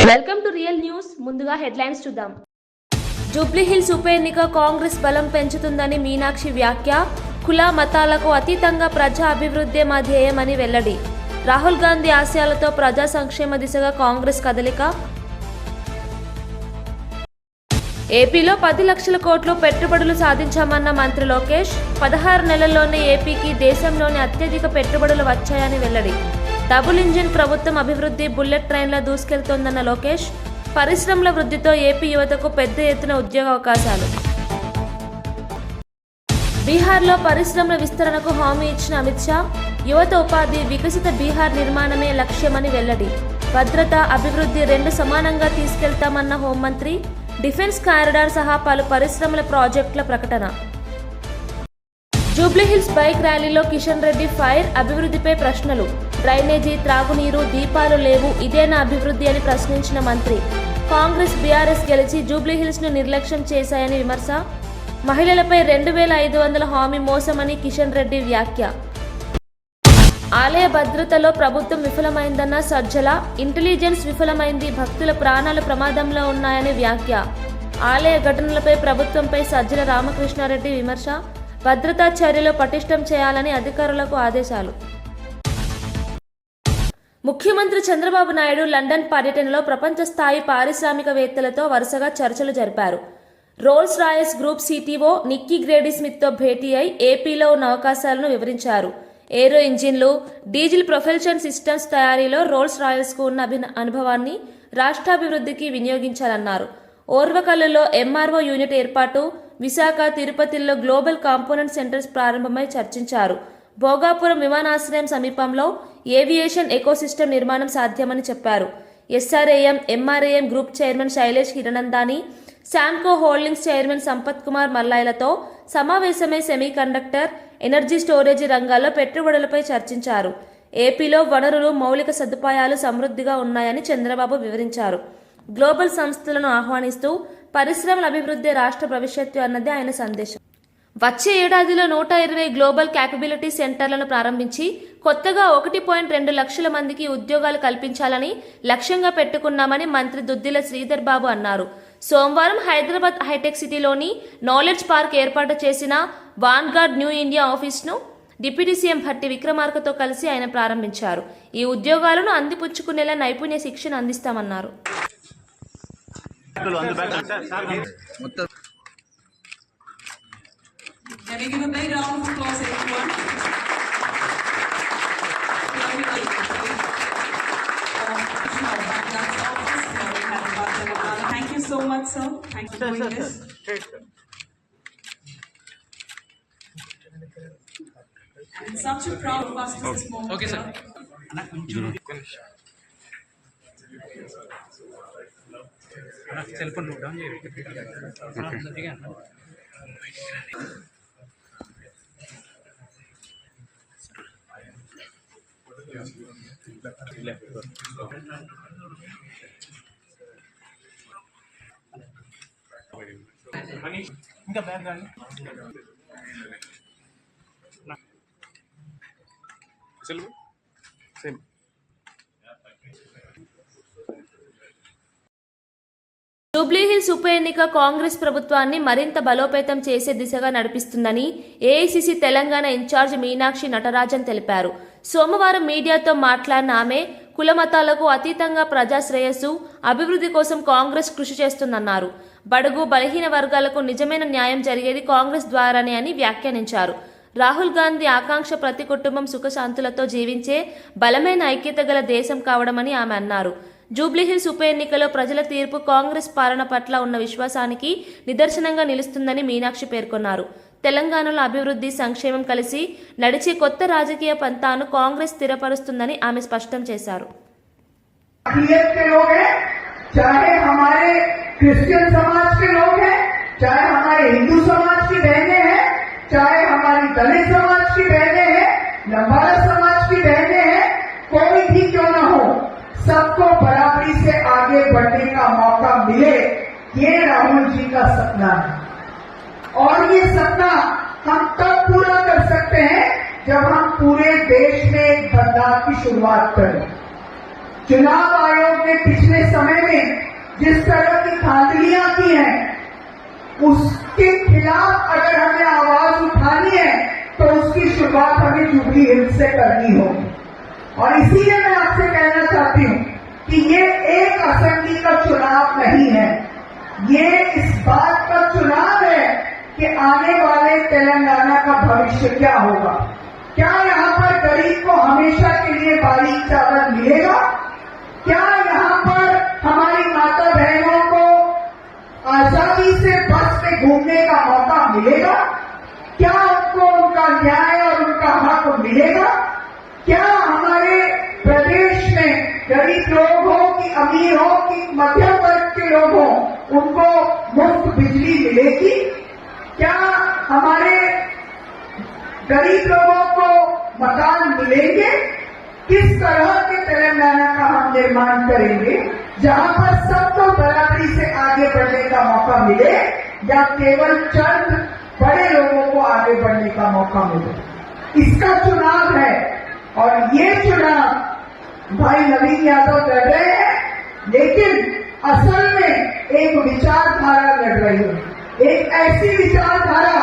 Welcome to real news. ముందుగా headlines చూద్దాం. జూబ్లీహిల్స్ ఉప ఎన్నిక కాంగ్రెస్ బలం పెంచుతుందని మీనాక్షి వ్యాఖ్య. కుల మతాలకు అతీతంగా ప్రజా అభివృద్ధి మా ధ్యేయమని వెల్లడి. రాహుల్ గాంధీ ఆశయాలతో ప్రజా సంక్షేమ దిశగా కాంగ్రెస్ కదలిక. ఏపీలో 10 లక్షల కోట్లు పెట్టుబడులు సాధించామన్న మంత్రి లోకేష్. 16 నెలల్లోనే ఏపీకి దేశంలోని అత్యధిక పెట్టుబడులు వచ్చాయని వెల్లడి. డబుల్ ఇంజిన్ ప్రభుత్వం అభివృద్ధి బుల్లెట్ ట్రైన్లో దూసుకెళ్తోందన్న లోకేష్. పరిశ్రమల వృద్ధితో ఏపీ యువతకు పెద్ద ఎత్తున ఉద్యోగ అవకాశాలు. బీహార్లో పరిశ్రమల విస్తరణకు హామీ ఇచ్చిన అమిత్ షా. యువత ఉపాధి, వికసిత బీహార్ నిర్మాణమే లక్ష్యమని వెల్లడి. భద్రత, అభివృద్ధి రెండు సమానంగా తీసుకెళ్తామన్న హోంమంత్రి. డిఫెన్స్ కారిడార్ సహా పలు పరిశ్రమల ప్రాజెక్టుల ప్రకటన. జూబ్లీహిల్స్ బైక్ ర్యాలీలో కిషన్ రెడ్డి ఫైర్. అభివృద్ధిపై ప్రశ్నలు. డ్రైనేజీ, త్రాగునీరు, దీపాలు లేవు, ఇదేనా అభివృద్ధి అని ప్రశ్నించిన మంత్రి. కాంగ్రెస్, బీఆర్ఎస్ గెలిచి జూబ్లీహిల్స్ ను నిర్లక్ష్యం చేశాయని విమర్శ. మహిళలపై 2500 హామీ మోసమని కిషన్ రెడ్డి వ్యాఖ్య. ఆలయ భద్రతలో ప్రభుత్వం విఫలమైందన్న సజ్జల. ఇంటెలిజెన్స్ విఫలమైంది, భక్తుల ప్రాణాలు ప్రమాదంలో ఉన్నాయని వ్యాఖ్య. ఆలయ ఘటనలపై ప్రభుత్వంపై సజ్జల రామకృష్ణారెడ్డి విమర్శ. భద్రతా చర్యలు పటిష్టం చేయాలని అధికారులకు ఆదేశాలు. ముఖ్యమంత్రి చంద్రబాబు నాయుడు లండన్ పర్యటనలో ప్రపంచ స్థాయి పారిశ్రామికవేత్తలతో వరుసగా చర్చలు జరిపారు. Rolls Royce group CTO Nikki Grady స్మిత్తో భేటీ అయి ఏపీలో ఉన్న అవకాశాలను వివరించారు. ఏరో ఇంజిన్లు, డీజిల్ ప్రొపల్షన్ సిస్టమ్స్ తయారీలో రోల్స్ రాయల్స్కు ఉన్న అనుభవాన్ని రాష్ట్రాభివృద్ధికి వినియోగించాలన్నారు. ఓర్వకల్లులో ఎంఆర్ఓ యూనిట్ ఏర్పాటు, విశాఖ, తిరుపతిలో గ్లోబల్ కాంపోనెంట్ సెంటర్స్ ప్రారంభమై చర్చించారు. భోగాపురం విమానాశ్రయం సమీపంలో ఏవియేషన్ ఎకోసిస్టమ్ నిర్మాణం సాధ్యమని చెప్పారు. SRAM, MRAM group chairman Shailesh Hiranandani, శాంకో హోల్డింగ్స్ చైర్మన్ సంపత్ కుమార్ మల్లాయిలతో సమావేశమై సెమీకండక్టర్, ఎనర్జీ స్టోరేజీ రంగాల్లో పెట్టుబడులపై చర్చించారు. ఏపీలో వనరులు, మౌలిక సదుపాయాలు సమృద్ధిగా ఉన్నాయని చంద్రబాబు వివరించారు. గ్లోబల్ సంస్థలను ఆహ్వానిస్తూ పరిశ్రమల అభివృద్ధి రాష్ట్ర భవిష్యత్తు అన్నది ఆయన సందేశం. వచ్చే ఏడాదిలో 120 గ్లోబల్ క్యాపబిలిటీ సెంటర్లను ప్రారంభించి కొత్తగా 1.2 లక్షల మందికి ఉద్యోగాలు కల్పించాలని లక్ష్యంగా పెట్టుకున్నామని మంత్రి దుద్దిల శ్రీధర్ బాబు అన్నారు. సోమవారం హైదరాబాద్ హైటెక్ సిటీలోని నాలెడ్జ్ పార్క్ ఏర్పాటు చేసిన వాన్గార్డ్ న్యూ ఇండియా ఆఫీస్ను డిప్యూటీ సీఎం భట్టి విక్రమార్కతో కలిసి ఆయన ప్రారంభించారు. ఈ ఉద్యోగాలను అందిపుచ్చుకునేలా నైపుణ్య శిక్షణ అందిస్తామన్నారు. Can we give a big round of applause, everyone? Thank you so much, sir. Thank you for doing this. And such a proud of us this moment. Okay, sir. Cell phone down చేయండి. ఇంకా bag కానీ same. Jubilee Hills ఉప ఎన్నిక కాంగ్రెస్ ప్రభుత్వాన్ని మరింత బలోపేతం చేసే దిశగా నడిపిస్తుందని ఏఐసీసీ తెలంగాణ ఇన్ఛార్జ్ మీనాక్షి నటరాజన్ తెలిపారు. సోమవారం మీడియాతో మాట్లాడిన ఆమె కులమతాలకు అతీతంగా ప్రజా శ్రేయస్సు, అభివృద్ధి కోసం కాంగ్రెస్ కృషి చేస్తుందన్నారు. బడుగు బలహీన వర్గాలకు నిజమైన న్యాయం జరిగేది కాంగ్రెస్ ద్వారానే అని వ్యాఖ్యానించారు. రాహుల్ గాంధీ ఆకాంక్ష ప్రతి కుటుంబం సుఖశాంతులతో జీవించే బలమైన ఐక్యత గల దేశం కావడమని ఆమె అన్నారు. జూబ్లీహిల్స్ ఉప ఎన్నికలో ప్రజల తీర్పు కాంగ్రెస్ పాలన పట్ల ఉన్న విశ్వాసానికి నిదర్శనంగా నిలుస్తుందని మీనాక్షి పేర్కొన్నారు. తెలంగాణలో అభివృద్ధి, సంక్షేమం కలిసి నడిచే కొత్త రాజకీయ పంతాను కాంగ్రెస్ స్థిరపరుస్తుందని ఆమె స్పష్టం చేశారు. चाहे हमारे क्रिश्चियन समाज के लोग हैं, चाहे हमारे हिंदू समाज की बहनें हैं, चाहे हमारी दलित समाज की बहनें हैं, लंबाड़ा समाज की बहनें हैं, कोई भी क्यों न हो, सबको बराबरी से आगे बढ़ने का मौका मिले, ये राहुल जी का सपना है. और ये सपना हम तब पूरा कर सकते हैं जब हम पूरे देश में एक बदलाव की शुरुआत करें. चुनाव आयोग ने पिछले समय में जिस तरह की धांधलियां की हैं, उसके खिलाफ अगर हमें आवाज उठानी है तो उसकी शुरुआत हमें जुबली हिल्स से करनी होगी। और इसीलिए मैं आपसे कहना चाहती हूं कि ये एक असेंबली का चुनाव नहीं है, ये इस बात का चुनाव है कि आने वाले तेलंगाना का भविष्य क्या होगा। क्या यहाँ पर गरीब को हमेशा के लिए बारीक चावल मिलेगा? क्या यहाँ पर हमारी माता बहनों को आजादी से बस में घूमने का मौका मिलेगा? क्या उनको उनका न्याय और उनका हक मिलेगा? क्या हमारे प्रदेश में गरीब लोग हो कि अमीर हो कि मध्यम वर्ग के लोग हो, उनको मुफ्त बिजली मिलेगी? क्या हमारे गरीब लोगों को मकान मिलेंगे? किस तरह के तेलंगाना का हम निर्माण करेंगे जहां पर सबको बराबरी से आगे बढ़ने का मौका मिले या केवल चंद बड़े लोगों को आगे बढ़ने का मौका मिले? इसका चुनाव है और ये चुनाव भाई नवीन यादव लड़ रहे हैं, लेकिन असल में एक विचारधारा लड़ रही है, एक ऐसी विचारधारा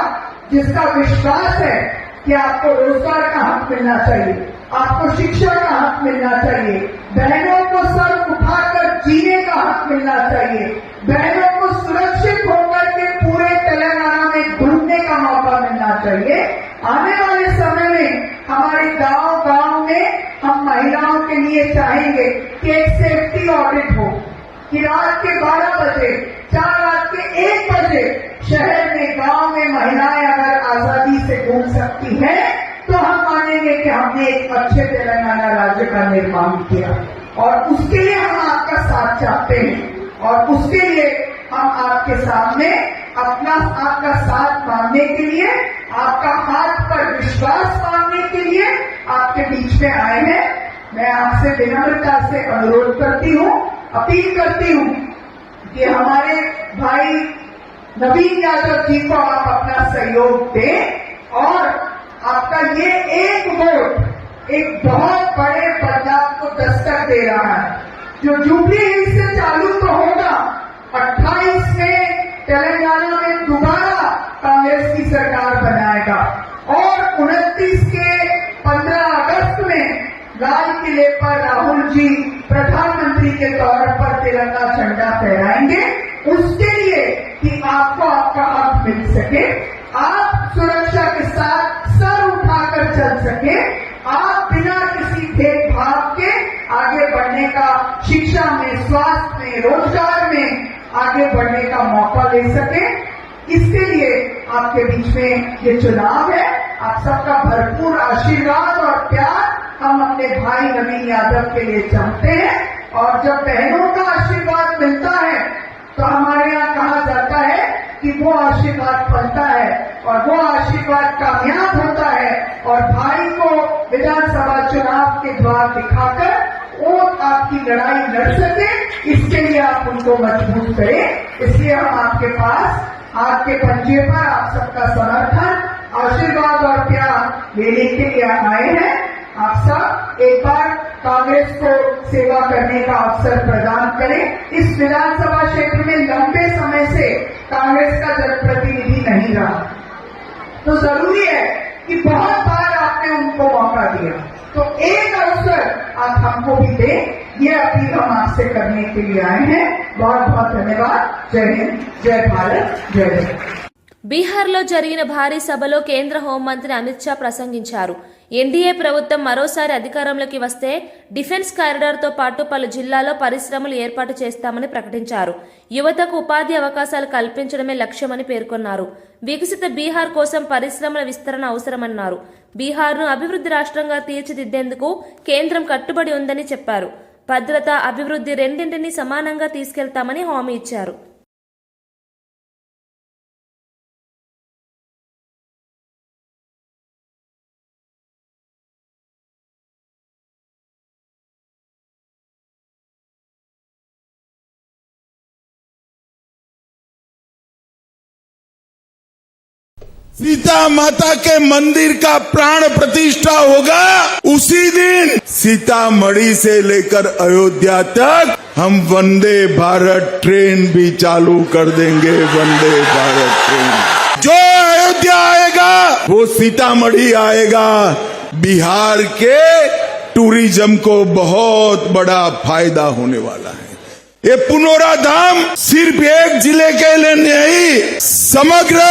जिसका विश्वास है कि आपको रोजगार का हक मिलना चाहिए, आपको शिक्षा का हक मिलना चाहिए, बहनों को सर उठाकर जीने का हक मिलना चाहिए, बहनों को सुरक्षित होकर के पूरे तेलंगाना में घूमने का मौका मिलना चाहिए। आने वाले समय में हमारे गांव में हम महिलाओं के लिए चाहेंगे कि एक सेफ्टी ऑडिट हो कि रात के 12 बजे, 4 रात के 1 बजे शहर में, गांव में महिलाएं अगर आजादी से घूम सकती हैं तो हम मानेंगे कि हमने एक अच्छे तेलंगाना राज्य का निर्माण किया। और उसके लिए हम आपका साथ चाहते हैं और उसके लिए हम आपके सामने आपका साथ मांगने के लिए, आपका हाथ पर विश्वास मांगने के लिए आपके बीच में आए हैं। मैं आपसे विनम्रता से अनुरोध करती हूँ, अपील करती हूँ कि हमारे भाई नवीन यादव जी को आप अपना सहयोग दें और आपका ये एक वोट एक बहुत बड़े बदलाव को दस्तक दे रहा है। जो जुबली हिल्स से चालू तो होगा, 28 में तेलंगाना में दोबारा कांग्रेस की सरकार बनाएगा और 29 के 15 अगस्त में लाल किले पर राहुल जी प्रधानमंत्री के तौर पर तिरंगा झंडा फहराएंगे, उसके लिए कि आपको आपका हक मिल सके, आप सुरक्षा के साथ सर उठाकर चल सके, आप बिना किसी भेदभाव के आगे बढ़ने का, शिक्षा में, स्वास्थ्य में, रोजगार में आगे बढ़ने का मौका ले सके। इसके लिए आपके बीच में ये चुनाव है। आप सबका भरपूर आशीर्वाद और प्यार हम अपने भाई नवीन यादव के लिए चाहते हैं। और जब बहनों का आशीर्वाद मिलता है तो हमारे यहाँ कहा जाता है कि वो आशीर्वाद फलता है और वो आशीर्वाद कामयाब होता है और भाई को विधानसभा चुनाव के द्वार दिखाकर वो आपकी लड़ाई लड़ सके, इसके लिए आप उनको मजबूत करें। इसलिए हम आपके पास, आपके पंजे पर आप सबका समर्थन, आशीर्वाद और प्यार लेने के लिए आए हैं। आप सब एक बार कांग्रेस को सेवा करने का अवसर प्रदान करें। इस विधानसभा क्षेत्र में लंबे समय से कांग्रेस का जनप्रतिनिधि नहीं रहा, तो जरूरी है कि बहुत बार आपने उनको मौका दिया, तो एक अवसर आप हमको भी दें। ये अपील हम आपसे करने के लिए आए हैं। बहुत बहुत धन्यवाद। जय हिंद, जय भारत, जय जय। బీహార్లో జరిగిన భారీ సభలో కేంద్ర హోంమంత్రి అమిత్ షా ప్రసంగించారు. ఎన్డీఏ ప్రభుత్వం మరోసారి అధికారంలోకి వస్తే డిఫెన్స్ కారిడార్తో పాటు పలు జిల్లాల్లో పరిశ్రమలు ఏర్పాటు చేస్తామని ప్రకటించారు. యువతకు ఉపాధి అవకాశాలు కల్పించడమే లక్ష్యమని పేర్కొన్నారు. వికసిత బీహార్ కోసం పరిశ్రమల విస్తరణ అవసరమన్నారు. బీహార్ను అభివృద్ధి రాష్ట్రంగా తీర్చిదిద్దేందుకు కేంద్రం కట్టుబడి ఉందని చెప్పారు. భద్రత, అభివృద్ధి రెండింటినీ సమానంగా తీసుకెళ్తామని హామీ ఇచ్చారు. सीता माता के मंदिर का प्राण प्रतिष्ठा होगा, उसी दिन सीतामढ़ी से लेकर अयोध्या तक हम वंदे भारत ट्रेन भी चालू कर देंगे। वंदे भारत ट्रेन जो अयोध्या आएगा वो सीतामढ़ी आएगा। बिहार के टूरिज्म को बहुत बड़ा फायदा होने वाला है। ये पुनौरा धाम सिर्फ एक जिले के लिए नहीं, समग्र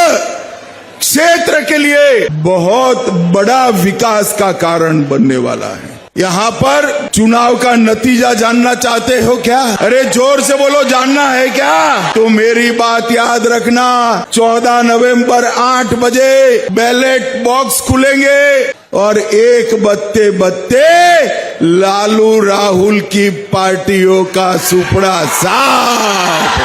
क्षेत्र के लिए बहुत बड़ा विकास का कारण बनने वाला है। यहाँ पर चुनाव का नतीजा जानना चाहते हो क्या? अरे जोर से बोलो, जानना है क्या? तो मेरी बात याद रखना, 14 नवंबर 8 बजे बैलेट बॉक्स खुलेंगे और एक बत्ते बत्ते लालू राहुल की पार्टियों का सुपड़ा साफ।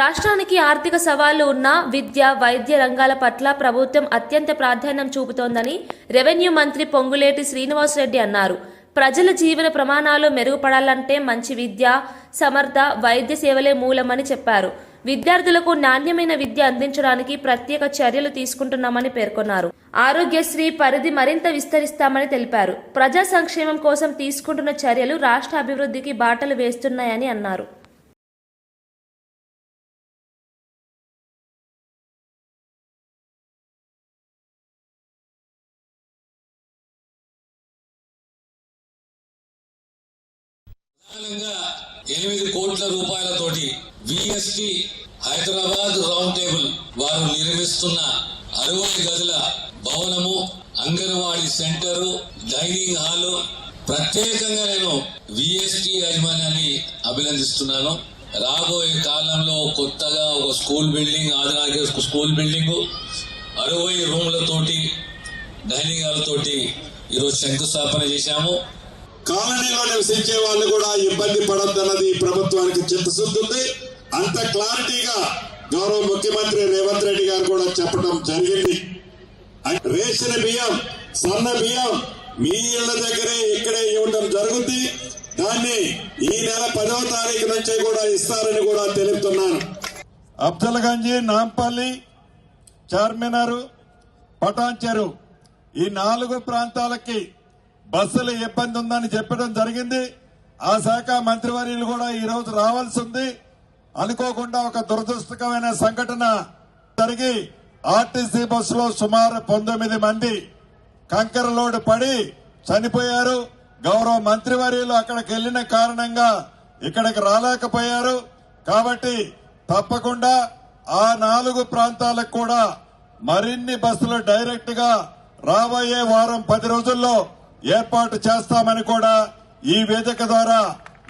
రాష్ట్రానికి ఆర్థిక సవాళ్లు ఉన్న విద్య, వైద్య రంగాల పట్ల ప్రభుత్వం అత్యంత ప్రాధాన్యం చూపుతోందని రెవెన్యూ మంత్రి పొంగులేటి శ్రీనివాసరెడ్డి అన్నారు. ప్రజల జీవన ప్రమాణాలు మెరుగుపడాలంటే మంచి విద్య, సమర్థ వైద్య సేవలే మూలమని చెప్పారు. విద్యార్థులకు నాణ్యమైన విద్య అందించడానికి ప్రత్యేక చర్యలు తీసుకుంటున్నామని పేర్కొన్నారు. ఆరోగ్యశ్రీ పరిధి మరింత విస్తరిస్తామని తెలిపారు. ప్రజా సంక్షేమం కోసం తీసుకుంటున్న చర్యలు రాష్ట్ర అభివృద్ధికి బాటలు వేస్తున్నాయని అన్నారు. ప్రధానంగా 8 కోట్ల రూపాయలతోటి విఎస్టి హైదరాబాద్ రౌండ్ టేబుల్ వారు నిర్మిస్తున్న 60 గదుల భవనము, అంగన్వాడీ సెంటరు, డైనింగ్ హాలు ప్రత్యేకంగా నేను విఎస్టి యాజమాన్యాన్ని అభినందిస్తున్నాను. రాబోయే కాలంలో కొత్తగా ఒక school building, Adinagiri school building 60 రూమ్లతోటి డైనింగ్ హాల్ తోటి ఈరోజు శంకుస్థాపన చేశాము. కాలనీలో నివసించే వాళ్ళు కూడా ఇబ్బంది పడొద్దన్నది ప్రభుత్వానికి చిత్తశుద్ధి ఉంది. అంత క్లారిటీగా గౌరవ ముఖ్యమంత్రి రేవంత్ రెడ్డి గారు కూడా చెప్పడం జరిగింది. రేషన్ బియ్యం, సన్న బియ్యం మీ ఇళ్ల దగ్గరే ఇక్కడే ఇవ్వడం జరుగుతుంది. దాన్ని ఈ నెల 10వ తారీఖు నుంచే కూడా ఇస్తారని కూడా తెలుపుతున్నాను. అఫ్జల్గంజ్, నాంపల్లి, చార్మినార్, పటాన్చెరు ఈ 4 ప్రాంతాలకి బస్సులు ఇబ్బంది ఉందని చెప్పడం జరిగింది. ఆ శాఖ మంత్రివర్యులు కూడా ఈ రోజు రావాల్సి ఉంది. అనుకోకుండా ఒక దురదృష్టకరమైన సంఘటన జరిగి ఆర్టీసీ బస్సులో సుమారు 19 మంది కంకర లోడ్ పడి చనిపోయారు. గౌరవ మంత్రివర్యులు అక్కడికి వెళ్లిన కారణంగా ఇక్కడికి రాలేకపోయారు. కాబట్టి తప్పకుండా ఆ 4 ప్రాంతాలకు కూడా మరిన్ని బస్సులు డైరెక్ట్ గా రాబోయే వారం 10 రోజుల్లో ఏర్పాటు చేస్తామని కూడా ఈ వేదిక ద్వారా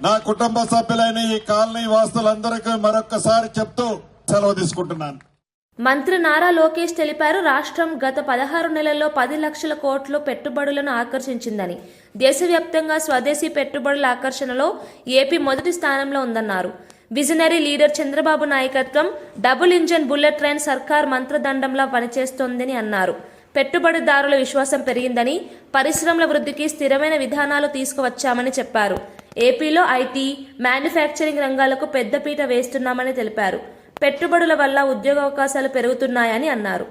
నా కుటుంబ సభ్యులైన ఈ కాలనీ వాసులందరికీ మరొక్కసారి చెప్తూ సెలవు తీసుకుంటున్నాను. మంత్రి నారా లోకేష్ తెలిపారు. రాష్ట్రం గత 16 నెలల్లో 10 లక్షల కోట్లు పెట్టుబడులను ఆకర్షించిందని. దేశవ్యాప్తంగా స్వదేశీ పెట్టుబడుల ఆకర్షణలో ఏపీ మొదటి స్థానంలో ఉందన్నారు. విజనరీ లీడర్ చంద్రబాబు నాయకత్వం డబుల్ ఇంజన్ బుల్లెట్ ట్రైన్ సర్కార్ మంత్రదండంలా పనిచేస్తోందని అన్నారు. పెట్టుబడిదారుల విశ్వాసం పెరిగిందని, పరిశ్రమల వృద్ధికి స్థిరమైన విధానాలు తీసుకువచ్చామని చెప్పారు. ఏపీలో ఐటీ, మ్యానుఫ్యాక్చరింగ్ రంగాలకు పెద్దపీట వేస్తున్నామని తెలిపారు. పెట్టుబడుల వల్ల ఉద్యోగావకాశాలు పెరుగుతున్నాయని అన్నారు.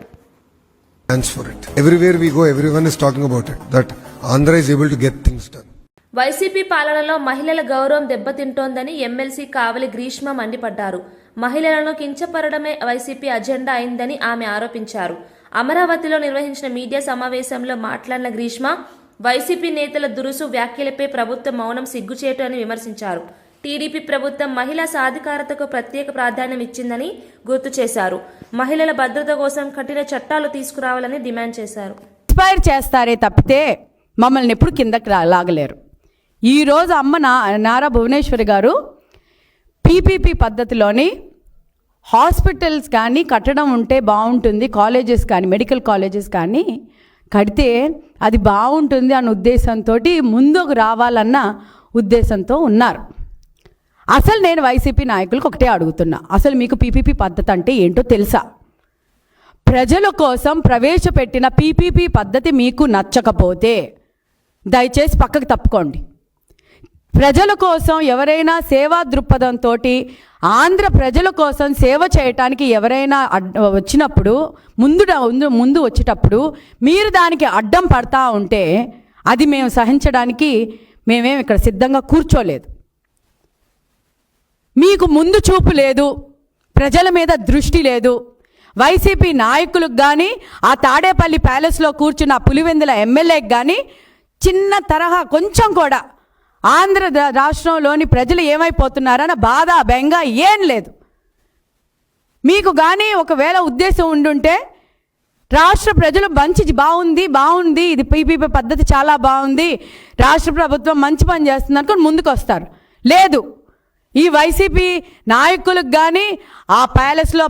For it. Everywhere we go, everyone is talking about it. That Andhra is able to get things done. YCP పాలనలో మహిళల గౌరవం దెబ్బతింటోందని ఎమ్మెల్సీ కావలి గ్రీష్మ మండిపడ్డారు. మహిళలను కించపరడమే వైసీపీ అజెండా అయిందని ఆమె ఆరోపించారు. అమరావతిలో నిర్వహించిన మీడియా సమావేశంలో మాట్లాడిన గ్రీష్మ వైసీపీ నేతల దురుసు వ్యాఖ్యలపై ప్రభుత్వం మౌనం సిగ్గుచేటు అని విమర్శించారు. టీడీపీ ప్రభుత్వం మహిళా సాధికారతకు ప్రత్యేక ప్రాధాన్యం ఇచ్చిందని గుర్తు చేశారు. మహిళల భద్రత కోసం కఠిన చట్టాలు తీసుకురావాలని డిమాండ్ చేశారు. ఇన్స్పైర్ చేస్తారే తప్పితే మమ్మల్ని ఎప్పుడు కిందకి లాగలేరు. ఈరోజు అమ్మ నారా భువనేశ్వరి గారు పీపీపీ పద్ధతిలోని హాస్పిటల్స్ కానీ కట్టడం ఉంటే బాగుంటుంది, కాలేజెస్ కానీ మెడికల్ కాలేజెస్ కానీ కడితే అది బాగుంటుంది అన్న ఉద్దేశంతో ముందుకు రావాలన్న ఉద్దేశంతో ఉన్నారు. అసలు నేను వైసీపీ నాయకులకు ఒకటే అడుగుతున్నా, అసలు మీకు పీపీపీ పద్ధతి అంటే ఏంటో తెలుసా? ప్రజల కోసం ప్రవేశపెట్టిన పీపీపీ పద్ధతి మీకు నచ్చకపోతే దయచేసి పక్కకు తప్పుకోండి. ప్రజల కోసం ఎవరైనా సేవా దృక్పథంతో ఆంధ్ర ప్రజల కోసం సేవ చేయటానికి ఎవరైనా వచ్చినప్పుడు ముందు వచ్చేటప్పుడు మీరు దానికి అడ్డం పడతా ఉంటే అది మేము సహించడానికి మేమేం ఇక్కడ సిద్ధంగా కూర్చోలేదు. మీకు ముందు చూపు లేదు, ప్రజల మీద దృష్టి లేదు. వైసీపీ నాయకులకు కానీ ఆ తాడేపల్లి ప్యాలెస్లో కూర్చున్న పులివెందుల ఎమ్మెల్యేకి కానీ చిన్న తరహా కొంచెం కూడా ఆంధ్ర రాష్ట్రంలోని ప్రజలు ఏమైపోతున్నారన్న బాధ బెంగ ఏం లేదు. మీకు కానీ ఒకవేళ ఉద్దేశం ఉండుంటే రాష్ట్ర ప్రజలు మంచి బాగుంది ఇది పీపీపీ పద్ధతి చాలా బాగుంది, రాష్ట్ర ప్రభుత్వం మంచి పని చేస్తుంది అనుకుని ముందుకు వస్తారు. లేదు, ఈ వైసీపీ నాయకులకు కానీ ఆ ప్యాలెస్లో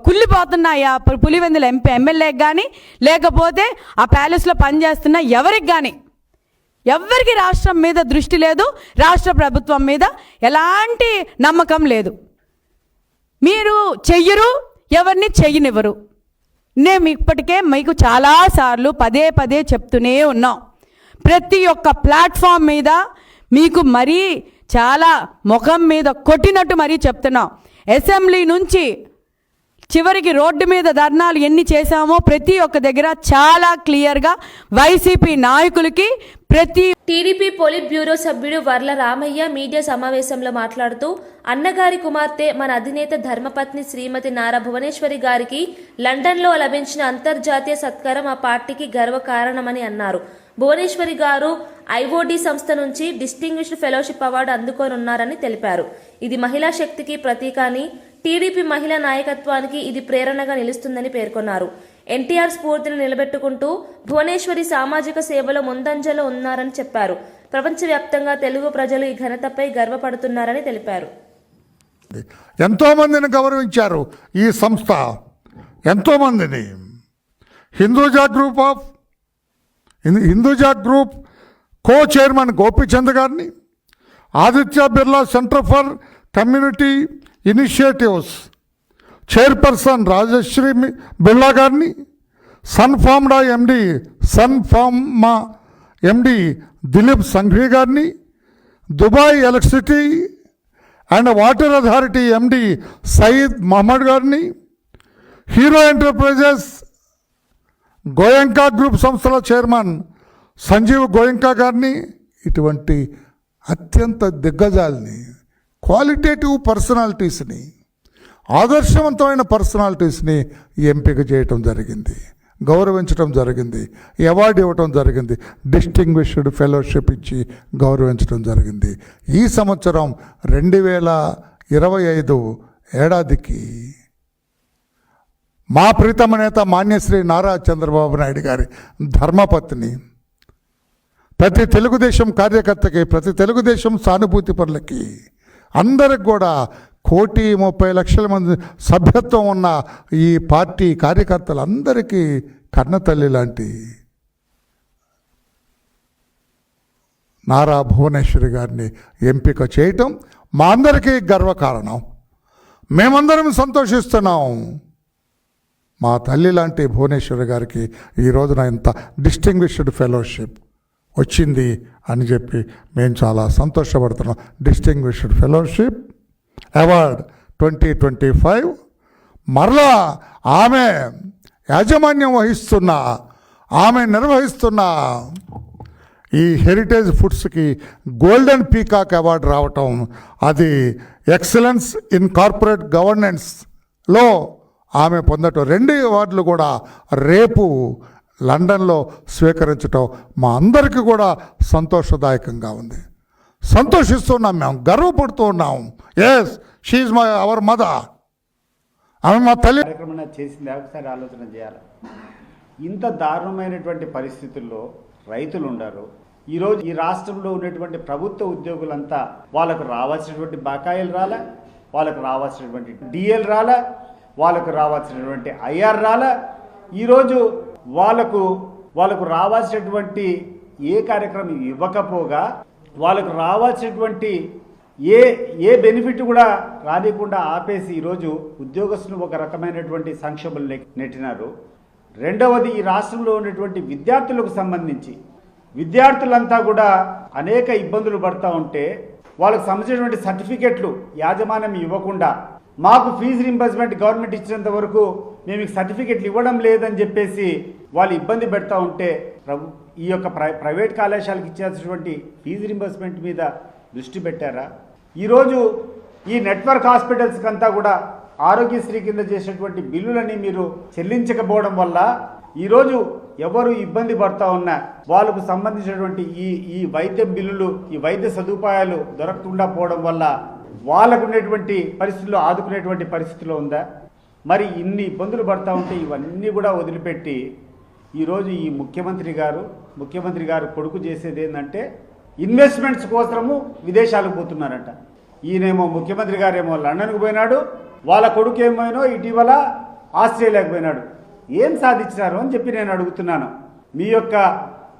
కుళ్ళిపోతున్నాయి ఆ పులివెందుల ఎమ్మెల్యేకి కానీ లేకపోతే ఆ ప్యాలెస్లో పనిచేస్తున్న ఎవరికి రాష్ట్రం మీద దృష్టి లేదు, రాష్ట్ర ప్రభుత్వం మీద ఎలాంటి నమ్మకం లేదు. మీరు చెయ్యరు, ఎవరిని చెయ్యనివ్వరు. నేను ఇప్పటికే మీకు చాలాసార్లు పదే చెప్తూనే ఉన్నాం. ప్రతి ఒక్క ప్లాట్ఫామ్ మీద మీకు మరీ చాలా ముఖం మీద కొట్టినట్టు మరీ చెప్తున్నాం. అసెంబ్లీ నుంచి చివరికి రోడ్డు మీద ధర్నాలు ఎన్ని చేశామో ప్రతి ఒక్క దగ్గర చాలా క్లియర్గా వైసీపీ నాయకులకి టీడీపీ పోలిట్ బ్యూరో సభ్యుడు వర్ల రామయ్య మీడియా సమావేశంలో మాట్లాడుతూ అన్నగారి కుమార్తె మన అధినేత ధర్మపత్ని శ్రీమతి నారా భువనేశ్వరి గారికి లండన్లో లభించిన అంతర్జాతీయ సత్కారం ఆ పార్టీకి గర్వకారణమని అన్నారు. భువనేశ్వరి గారు ఐఓడి సంస్థ నుంచి డిస్టింగ్విష్డ్ ఫెలోషిప్ అవార్డు అందుకోనున్నారని తెలిపారు. ఇది మహిళా శక్తికి ప్రతీక అని, టీడీపీ మహిళా నాయకత్వానికి ఇది ప్రేరణగా నిలుస్తుందని పేర్కొన్నారు. ఎన్టీఆర్ స్ఫూర్తిని నిలబెట్టుకుంటూ భువనేశ్వరి సామాజిక సేవలో ముందంజలో ఉన్నారని చెప్పారు. ప్రపంచవ్యాప్తంగా తెలుగు ప్రజలు ఈ ఘనతపై గర్వపడుతున్నారని తెలిపారు. ఎంతో మందిని గౌరవించారు ఈ సంస్థ, ఎంతో మందిని. Hinduja group co chairman Gopichand గారిని, Aditya Birla centre for community initiatives chairperson Rajashree Birla గారిని, సన్ఫార్మా ఎండి దిలీప్ సంఘ్వి గారిని, Dubai electricity and water authority MD Saeed Mohammed గారిని, హీరో ఎంటర్ప్రైజెస్ గోయంకా గ్రూప్ సంస్థల చైర్మన్ సంజీవ్ గోయంకా గారిని, ఇటువంటి అత్యంత దిగ్గజాలని, క్వాలిటేటివ్ పర్సనాలిటీస్ని, ఆదర్శవంతమైన పర్సనాలిటీస్ని ఎంపిక చేయటం జరిగింది, గౌరవించడం జరిగింది, అవార్డు ఇవ్వటం జరిగింది, డిస్టింగ్విష్డ్ ఫెలోషిప్ ఇచ్చి గౌరవించడం జరిగింది. ఈ సంవత్సరం 2025 ఏడాదికి మా ప్రీతమ నేత మాన్యశ్రీ నారా చంద్రబాబు నాయుడు గారి ధర్మపత్ని, ప్రతి తెలుగుదేశం కార్యకర్తకి, ప్రతి తెలుగుదేశం సానుభూతి పరులకి, అందరికి కూడా 1,30,00,000 మంది సభ్యత్వం ఉన్న ఈ పార్టీ కార్యకర్తలందరికీ కన్నతల్లి లాంటి నారా భువనేశ్వరి గారిని ఎంపిక చేయటం మా అందరికీ గర్వకారణం. మేమందరం సంతోషిస్తున్నాం. మా తల్లి లాంటి భువనేశ్వరి గారికి ఈ రోజున ఇంత డిస్టింగ్విష్డ్ ఫెలోషిప్ వచ్చింది అని చెప్పి మేము చాలా సంతోషపడుతున్నాం. డిస్టింగ్విష్డ్ ఫెలోషిప్ అవార్డ్ 2025 మరలా ఆమె యాజమాన్యం వహిస్తున్న, ఆమె నిర్వహిస్తున్న ఈ హెరిటేజ్ ఫుడ్స్కి గోల్డెన్ పీకాక్ అవార్డు రావటం, అది ఎక్సలెన్స్ ఇన్ కార్పొరేట్ గవర్నెన్స్లో ఆమె పొందటం, 2 అవార్డులు కూడా రేపు లండన్లో స్వీకరించటం మా అందరికీ కూడా సంతోషదాయకంగా ఉంది. సంతోషిస్తున్నాం, మేము గర్వపడుతూ ఉన్నాం. Yes, she our mother. ఆమె మా తల్లి. కార్యక్రమం చేసింది ఒకసారి ఆలోచన చేయాలి. ఇంత దారుణమైనటువంటి పరిస్థితుల్లో రైతులు ఉన్నారు. ఈరోజు ఈ రాష్ట్రంలో ఉన్నటువంటి ప్రభుత్వ ఉద్యోగులంతా వాళ్ళకు రావాల్సినటువంటి బకాయిలు రాలే, వాళ్ళకు రావాల్సినటువంటి డిఎల్ రాలే, వాళ్ళకు రావాల్సినటువంటి ఐఆర్ రాలే. ఈరోజు వాళ్ళకు రావాల్సినటువంటి ఏ కార్యక్రమం ఇవ్వకపోగా వాళ్ళకు రావాల్సినటువంటి ఏ బెనిఫిట్ కూడా రానికుండా ఆపేసి ఈరోజు ఉద్యోగస్తులు ఒక రకమైనటువంటి సంక్షోభంలో నెట్టినారు. రెండవది, ఈ రాష్ట్రంలో ఉన్నటువంటి విద్యార్థులకు సంబంధించి విద్యార్థులంతా కూడా అనేక ఇబ్బందులు పడుతూ ఉంటే వాళ్ళకు సంబంధించినటువంటి సర్టిఫికెట్లు యాజమాన్యం ఇవ్వకుండా, మాకు ఫీజు రింబర్స్మెంట్ గవర్నమెంట్ ఇచ్చినంత వరకు మేము సర్టిఫికెట్లు ఇవ్వడం లేదని చెప్పేసి వాళ్ళు ఇబ్బంది పెడతా ఉంటే ఈ యొక్క ప్రైవేట్ కళాశాలకు ఇచ్చేసినటువంటి ఫీజు రింబర్స్మెంట్ మీద దృష్టి పెట్టారా? ఈరోజు ఈ నెట్వర్క్ హాస్పిటల్స్కి అంతా కూడా ఆరోగ్యశ్రీ కింద చేసినటువంటి బిల్లులని మీరు చెల్లించకపోవడం వల్ల ఈరోజు ఎవరు ఇబ్బంది పడతా ఉన్నా వాళ్ళకు సంబంధించినటువంటి ఈ వైద్య బిల్లులు, ఈ వైద్య సదుపాయాలు దొరకకుండా పోవడం వల్ల వాళ్ళకు ఉన్నటువంటి పరిస్థితుల్లో ఆదుకునేటువంటి పరిస్థితిలో ఉందా? మరి ఇన్ని ఇబ్బందులు పడతా ఉంటే ఇవన్నీ కూడా వదిలిపెట్టి ఈరోజు ఈ ముఖ్యమంత్రి గారు కొడుకు చేసేది ఏంటంటే ఇన్వెస్ట్మెంట్స్ కోసము విదేశాలకు పోతున్నారట. ఈయనేమో ముఖ్యమంత్రి గారేమో లండన్కు పోయినాడు, వాళ్ళ కొడుకు ఏమైనా ఇటీవల ఆస్ట్రేలియాకు పోయినాడు. ఏం సాధించారు అని చెప్పి నేను అడుగుతున్నాను.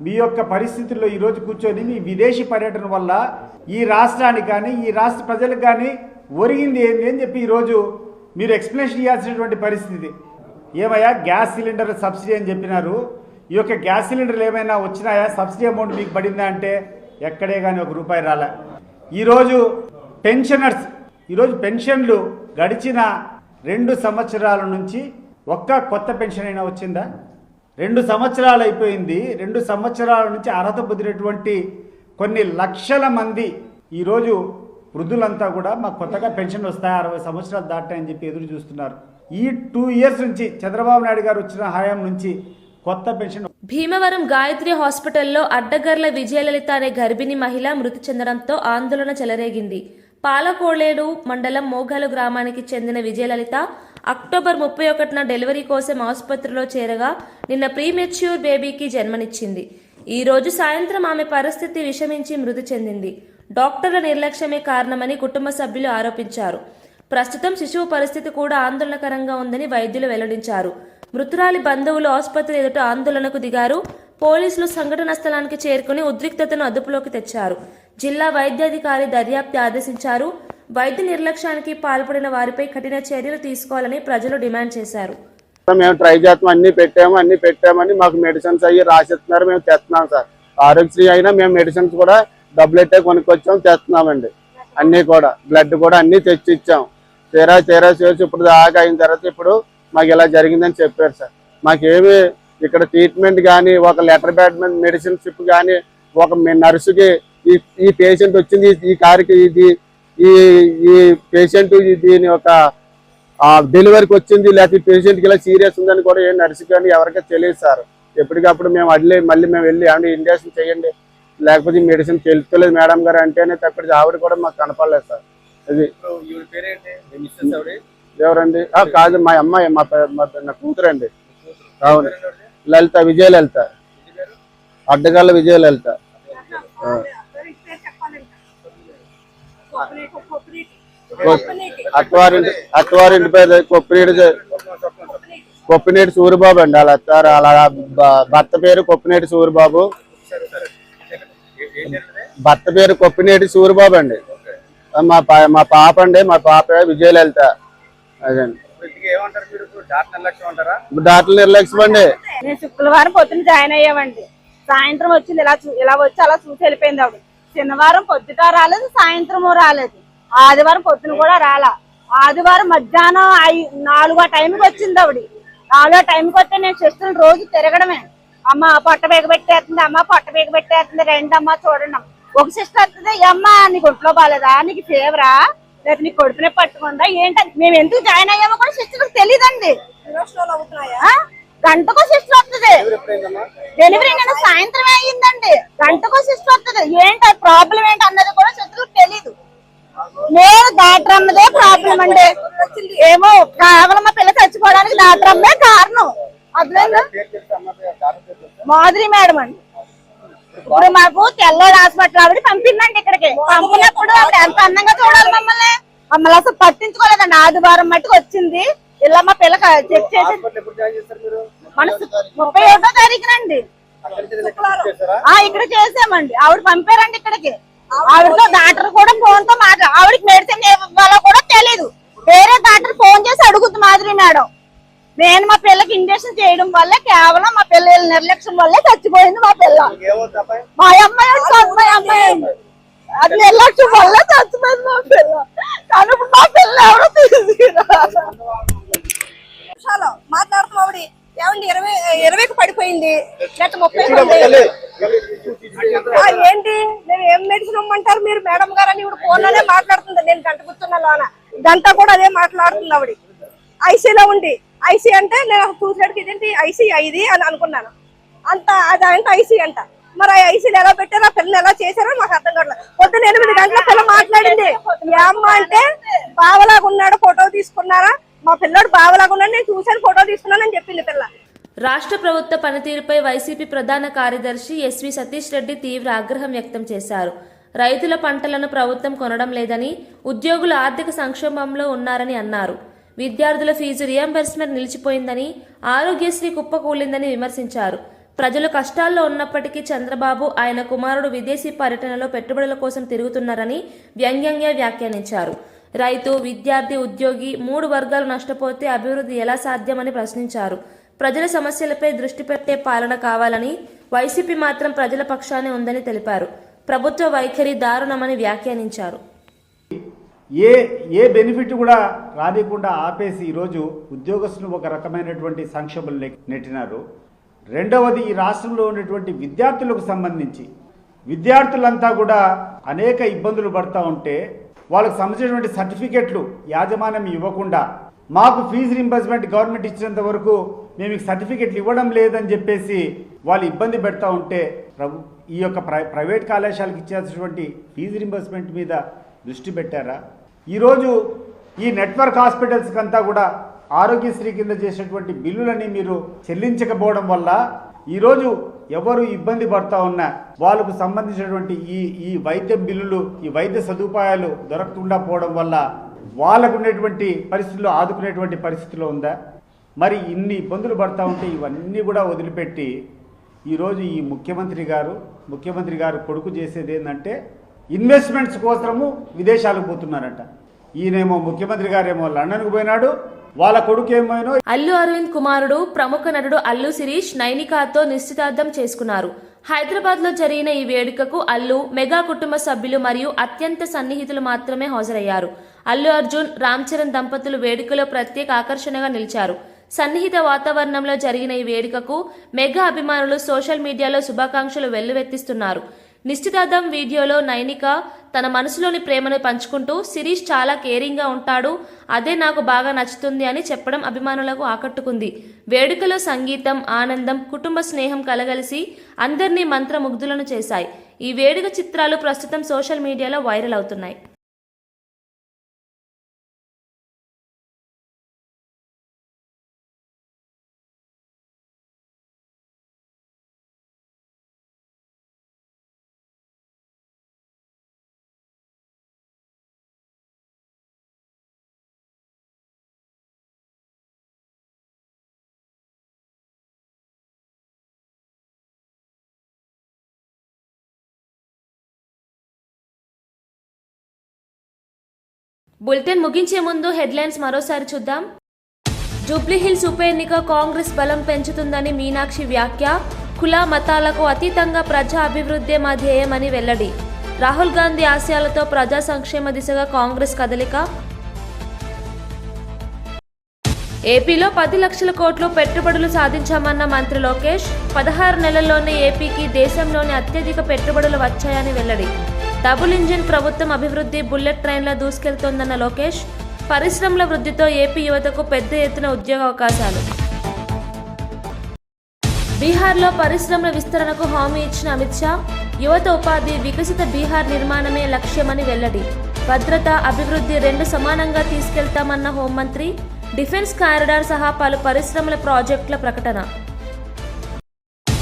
మీ యొక్క పరిస్థితుల్లో ఈరోజు కూర్చొని మీ విదేశీ పర్యటన వల్ల ఈ రాష్ట్రానికి కానీ ఈ రాష్ట్ర ప్రజలకు కానీ ఒరిగింది ఏంది అని చెప్పి ఈరోజు మీరు ఎక్స్ప్లెనేషన్ ఇవ్వాల్సినటువంటి పరిస్థితి. ఏమయ్యా గ్యాస్ సిలిండర్ సబ్సిడీ అని చెప్పినారు, ఈ యొక్క గ్యాస్ సిలిండర్లు ఏమైనా వచ్చినాయా? సబ్సిడీ అమౌంట్ మీకు పడిందా అంటే ఎక్కడే కానీ ₹1 రాలే. ఈరోజు పెన్షనర్స్, ఈరోజు పెన్షన్లు గడిచిన 2 సంవత్సరాల నుంచి ఒక్క కొత్త పెన్షన్ అయినా వచ్చిందా? 2 సంవత్సరాలు అయిపోయింది. 2 సంవత్సరాల నుంచి అర్హత పొందినటువంటి కొన్ని లక్షల మంది ఈరోజు వృద్ధులంతా కూడా మాకు కొత్తగా పెన్షన్ వస్తాయి, 60 సంవత్సరాలు దాటాయని చెప్పి ఎదురు చూస్తున్నారు. ఈ 2 ఇయర్స్ నుంచి చంద్రబాబు నాయుడు గారు వచ్చిన హయాం నుంచి కొత్త పెన్షన్. భీమవరం గాయత్రి హాస్పిటల్లో అడ్డగర్ల విజయలలిత అనే గర్భిణీ మహిళ మృతి చెందడంతో ఆందోళన చెలరేగింది. పాలకోడేడు మండలం మోగాలు గ్రామానికి చెందిన విజయలలిత అక్టోబర్ 31న డెలివరీ కోసం ఆసుపత్రిలో చేరగా నిన్న ప్రీమెచ్యూర్ బేబీకి జన్మనిచ్చింది. ఈ రోజు సాయంత్రం ఆమె పరిస్థితి విషమించి మృతి చెందింది. డాక్టర్ల నిర్లక్ష్యమే కారణమని కుటుంబ సభ్యులు ఆరోపించారు. ప్రస్తుతం శిశువు పరిస్థితి కూడా ఆందోళనకరంగా ఉందని వైద్యులు వెల్లడించారు. మృతురాలి బంధువులు ఆసుపత్రి ఎదుట ఆందోళనకు దిగారు. పోలీసులు సంఘటనా స్థలానికి చేరుకుని ఉద్రిక్తతను అదుపులోకి తెచ్చారు. జిల్లా వైద్యాధికారి దర్యాప్తు ఆదేశించారు. వైద్య నిర్లక్ష్యానికి పాల్పడిన వారిపై కఠిన చర్యలు తీసుకోవాలని ప్రజలు డిమాండ్ చేశారు. మేము ట్రై చేస్తాం, అన్ని పెట్టామని మాకు మెడిసిన్స్ అయ్యి రాసిస్తున్నారు, మేము తెస్తున్నాం సార్. ఆరోగ్యశ్రీ అయినా మేము మెడిసిన్స్ కూడా డబ్బులెట్టే కొనుక్కొచ్చాం, తెస్తున్నామండి. అన్ని కూడా బ్లడ్ కూడా అన్ని తెచ్చి ఇచ్చాం. తీరా చేసి ఇప్పుడు దాకా అయిన తర్వాత ఇప్పుడు మాకు ఇలా జరిగిందని చెప్పారు సార్. మాకేమి ఇక్కడ ట్రీట్మెంట్ కానీ, ఒక లెటర్ ప్యాడ్ మెడిసిన్ షిప్ కానీ, ఒక నర్సుకి ఈ పేషెంట్ వచ్చింది, ఈ కారుకి ఈ పేషెంట్ దీని ఒక డెలివరీకి వచ్చింది, లేకపోతే పేషెంట్కి ఇలా సీరియస్ ఉందని కూడా ఏ నర్సు కానీ ఎవరికీ తెలియదు సార్. ఎప్పటికప్పుడు మేము మళ్ళీ మేము వెళ్ళి ఏమంటే ఇంజక్షన్ చేయండి, లేకపోతే ఈ మెడిసిన్ తెలుస్తలేదు మేడం గారు అంటేనే తప్పటి ఆవిడ కూడా మాకు కనపడలేదు సార్. ఇది ఎవరండి? కాదు, మా అమ్మాయి, నా కూతురండి. అవును, లలిత, విజయలలిత, అడ్డగల్ల విజయలలిత. అత్తవారింటి పేరు కొప్పినేటి సూరిబాబు అండి. అలా భర్త పేరు కొప్పినేటి సూరిబాబు. భర్త పేరు కొప్పినేటి సూరిబాబు అండి. మా పాప అండి, మా పాప విజయలలిత. అదండి. డాక్టర్ నిర్లక్ష్యం అండి. నేను శుక్రవారం పొద్దున్న జాయిన్ అయ్యామండి. సాయంత్రం వచ్చింది, ఇలా వచ్చి అలా చూసి వెళ్ళిపోయింది ఆవిడ. శనివారం పొద్దుట రాలేదు, సాయంత్రం రాలేదు, ఆదివారం పొద్దున కూడా రాలా. ఆదివారం మధ్యాహ్నం 4 టైంకి వచ్చింది ఆవిడ. 4 టైంకి వస్తే నేను సిస్టర్ని రోజు తిరగడమే. అమ్మ పొట్ట బేగబెట్టేస్తుంది, అమ్మ పొట్ట బేగబెట్టేస్తుంది, రండి అమ్మ చూడండి. ఒక సిస్టర్ వస్తుంది, అమ్మ నీకు ఒంట్లో బాగాలేదా, నీకు ఫీవరా, లేకపోతే నీకు కొడుకునే పట్టుకుందా ఏంటంటే మేము ఎందుకు జాయిన్ అయ్యామో కూడా సిస్టర్కి తెలియదండి. గంటకో సిస్టర్ వస్తుంది డెలివరీ, నేను సాయంత్రమే అయ్యిందండి. గంటకో సిస్టర్ వస్తుంది. ఏంటి ప్రాబ్లం ఏంటి అన్నది కూడా సిస్టర్కి తెలీదు. నేను డాక్టర్ అన్నదే ప్రాబ్లం అండి. ఏమో కేవలం మా పిల్ల చచ్చిపోవడానికి డాక్టర్ అమ్మే కారణం. అర్థమైందా? మాధురి మేడం అండి. ఇప్పుడు మాకు తెల్లోడు హాస్పిటల్ ఆవిడ పంపిందండి ఇక్కడికి. పంపినప్పుడు ఆవిడ ఎంత అందంగా చూడాలి మమ్మల్ని అసలు పట్టించుకోలేదండి. ఆదివారం మట్టుకు వచ్చింది, ఇలా మా పిల్ల చెక్ చేసి మన 31వ తారీఖునండి ఇక్కడ చేసామండి. ఆవిడ పంపారండి ఇక్కడికి. ఆవిడతో డాక్టర్ కూడా ఫోన్ తో ఆవిడకి మెడిసిన్ ఇవ్వాలో కూడా తెలీదు. వేరే డాక్టర్ ఫోన్ చేసి అడుగుద్ది మాధురి మేడం. నేను మా పిల్లకి ఇంజక్షన్ చేయడం వల్లే, కేవలం మా పిల్ల నిర్లక్ష్యం వల్లే చచ్చిపోయింది మా పిల్ల. మా అమ్మాయి అది నిర్లక్ష్యం వల్లే చచ్చిపోయింది మా పిల్ల. కానీ మా పిల్ల ఎవరో మాట్లాడుతున్నావు. ఏమండి 20కి పడిపోయింది, లేకపోతే 30 రమ్మంటారు మీరు మేడం గారు అని ఇప్పుడు ఫోన్ లోనే మాట్లాడుతుంది. నేను గంట కూర్చున్న లోన గంట కూడా అదే మాట్లాడుతుంది ఆవిడ. ఐసీలో ఉండి ఐసీ అంటే నేను చూసినట్టు ఇదేంటి ఐసీ ఇది అని అనుకున్నాను. అంత అదంటే ఐసీ అంట. మరి ఆ ఐసీలు ఎలా పెట్టారో ఆ పిల్లలు ఎలా చేశారో మాకు అర్థం కావట్లేదు. పొద్దున్న 8 గంటల పిల్ల మాట్లాడింది. ఏ అమ్మ అంటే బావలాగా ఉన్నాడు, ఫోటో తీసుకున్నారా, మా పిల్లడు బావలాగా ఉన్నాడు, నేను చూసాను, ఫోటో తీసుకున్నాను అని చెప్పింది పిల్ల. రాష్ట్ర ప్రభుత్వ పనితీరుపై వైసీపీ ప్రధాన కార్యదర్శి ఎస్వి సతీష్ రెడ్డి తీవ్ర ఆగ్రహం వ్యక్తం చేశారు. రైతుల పంటలను ప్రభుత్వం కొనడం లేదని, ఉద్యోగులు ఆర్థిక సంక్షోభంలో ఉన్నారని అన్నారు. విద్యార్థుల ఫీజు రియంబర్స్మెంట్ నిలిచిపోయిందని, ఆరోగ్యశ్రీ కుప్పకూలిందని విమర్శించారు. ప్రజలు కష్టాల్లో ఉన్నప్పటికీ చంద్రబాబు, ఆయన కుమారుడు విదేశీ పర్యటనలో పెట్టుబడుల కోసం తిరుగుతున్నారని వ్యంగ్యంగా వ్యాఖ్యానించారు. రైతు, విద్యార్థి, ఉద్యోగి 3 వర్గాలు నష్టపోతే అభివృద్ధి ఎలా సాధ్యమని ప్రశ్నించారు. ప్రజల సమస్యలపై దృష్టి పెట్టే పాలన కావాలని, వైసీపీ మాత్రం ప్రజల పక్షానే ఉందని తెలిపారు. ప్రభుత్వ వైఖరి దారుణమని వ్యాఖ్యానించారు. ఏ బెనిఫిట్ కూడా రానికుండా ఆపేసి ఈరోజు ఉద్యోగస్తులు ఒక రకమైనటువంటి సంక్షోభంలో నెట్టినారు. రెండవది, ఈ రాష్ట్రంలో ఉన్నటువంటి విద్యార్థులకు సంబంధించి విద్యార్థులంతా కూడా అనేక ఇబ్బందులు పడుతూ ఉంటే వాళ్ళకు సంబంధించినటువంటి సర్టిఫికెట్లు యాజమాన్యం ఇవ్వకుండా, మాకు ఫీజు రింబర్స్మెంట్ గవర్నమెంట్ ఇచ్చినంత వరకు మేము సర్టిఫికెట్లు ఇవ్వడం లేదని చెప్పేసి వాళ్ళు ఇబ్బంది పెడతా ఉంటే ఈ యొక్క ప్రైవేట్ కళాశాలకు ఇచ్చేసినటువంటి ఫీజు రింబర్స్మెంట్ మీద దృష్టి పెట్టారా? ఈరోజు ఈ నెట్వర్క్ హాస్పిటల్స్కి అంతా కూడా ఆరోగ్యశ్రీ కింద చేసినటువంటి బిల్లులని మీరు చెల్లించకపోవడం వల్ల ఈరోజు ఎవరు ఇబ్బంది పడతా ఉన్నా వాళ్ళకు సంబంధించినటువంటి ఈ వైద్య బిల్లులు, ఈ వైద్య సదుపాయాలు దొరకకుండా పోవడం వల్ల వాళ్ళకు ఉన్నటువంటి పరిస్థితుల్లో ఆదుకునేటువంటి పరిస్థితిలో ఉందా? మరి ఇన్ని ఇబ్బందులు పడతా ఉంటే ఇవన్నీ కూడా వదిలిపెట్టి ఈరోజు ఈ ముఖ్యమంత్రి గారు కొడుకు చేసేది ఏంటంటే ఇన్వెస్ట్మెంట్స్ కోసము విదేశాలకు పోతున్నారట. ఈయనేమో ముఖ్యమంత్రి గారేమో లండన్కు పోయినాడు, వాళ్ళ కొడుకు ఏమైనా. అల్లు అరవింద్ కుమారుడు ప్రముఖ నటుడు అల్లు శిరీష్ నైనికాతో నిశ్చితార్థం చేసుకున్నారు. హైదరాబాద్ లో జరిగిన ఈ వేడుకకు అల్లు, మెగా కుటుంబ సభ్యులు మరియు అత్యంత సన్నిహితులు మాత్రమే హాజరయ్యారు. అల్లు అర్జున్, రామ్ చరణ్ దంపతులు వేడుకలో ప్రత్యేక ఆకర్షణగా నిలిచారు. సన్నిహిత వాతావరణంలో జరిగిన ఈ వేడుకకు మెగా అభిమానులు సోషల్ మీడియాలో శుభాకాంక్షలు వెల్లువెత్తిస్తున్నారు. నిశ్చితార్థం వీడియోలో నైనిక తన మనసులోని ప్రేమను పంచుకుంటూ శిరీష్ చాలా కేరింగ్గా ఉంటాడు, అదే నాకు బాగా నచ్చుతుంది అని చెప్పడం అభిమానులకు ఆకట్టుకుంది. వేడుకలో సంగీతం, ఆనందం, కుటుంబ స్నేహం కలగలిసి అందరినీ మంత్రముగ్ధులను చేశాయి. ఈ వేడుక చిత్రాలు ప్రస్తుతం సోషల్ మీడియాలో వైరల్ అవుతున్నాయి. బులెటిన్ ముగించే ముందు హెడ్లైన్స్ మరోసారి చూద్దాం. జూబ్లీహిల్స్ ఉప ఎన్నిక కాంగ్రెస్ బలం పెంచుతుందని మీనాక్షి వ్యాఖ్య. కుల మతాలకు అతీతంగా ప్రజా అభివృద్ధే మా ధ్యేయమని వెల్లడి. రాహుల్ గాంధీ ఆశయాలతో ప్రజా సంక్షేమ దిశగా కాంగ్రెస్ కదలిక. ఏపీలో 10 లక్షల కోట్లు పెట్టుబడులు సాధించామన్న మంత్రి లోకేష్. 16 నెలల్లోనే ఏపీకి దేశంలోని అత్యధిక పెట్టుబడులు వచ్చాయని వెల్లడి. డబుల్ ఇంజిన్ ప్రభుత్వం అభివృద్ధి బుల్లెట్ ట్రైన్లా దూసుకెళ్తోందన్న లోకేష్. పరిశ్రమల వృద్ధితో ఏపీ యువతకు పెద్ద ఎత్తున ఉద్యోగ అవకాశాలు. బీహార్లో పరిశ్రమల విస్తరణకు హామీ ఇచ్చిన అమిత్ షా. యువత ఉపాధి, వికసిత బీహార్ నిర్మాణమే లక్ష్యమని వెల్లడి. భద్రత, అభివృద్ధి 2 సమానంగా తీసుకెళ్తామన్న హోంమంత్రి. డిఫెన్స్ కారిడార్ సహా పలు పరిశ్రమల ప్రాజెక్టుల ప్రకటన.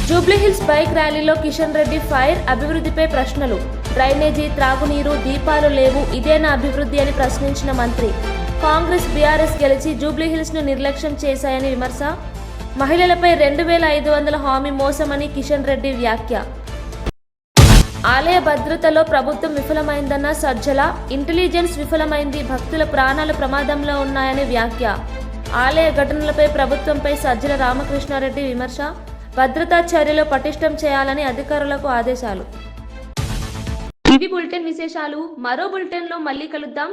జూబ్లీహిల్స్ బైక్ ర్యాలీలో కిషన్ రెడ్డి ఫైర్. అభివృద్ధిపై ప్రశ్నలు. డ్రైనేజీ, త్రాగునీరు, దీపాలు లేవు, ఇదేనా అభివృద్ధి అని ప్రశ్నించిన మంత్రి. కాంగ్రెస్, బీఆర్ఎస్ గెలిచి జూబ్లీహిల్స్ ను నిర్లక్ష్యం చేశాయని విమర్శ. మహిళలపై 2500 హామీ మోసమని కిషన్ రెడ్డి వ్యాఖ్య. ఆలయ భద్రతలో ప్రభుత్వం విఫలమైందన్న సజ్జల. ఇంటెలిజెన్స్ విఫలమైంది, భక్తుల ప్రాణాలు ప్రమాదంలో ఉన్నాయని వ్యాఖ్య. ఆలయ ఘటనలపై ప్రభుత్వంపై సజ్జల రామకృష్ణారెడ్డి విమర్శ. భద్రతా చర్యలు పటిష్టం చేయాలని అధికారులకు ఆదేశాలు. ఇవి బులెటిన్ విశేషాలు. మరో బులెటిన్లో మళ్ళీ కలుద్దాం.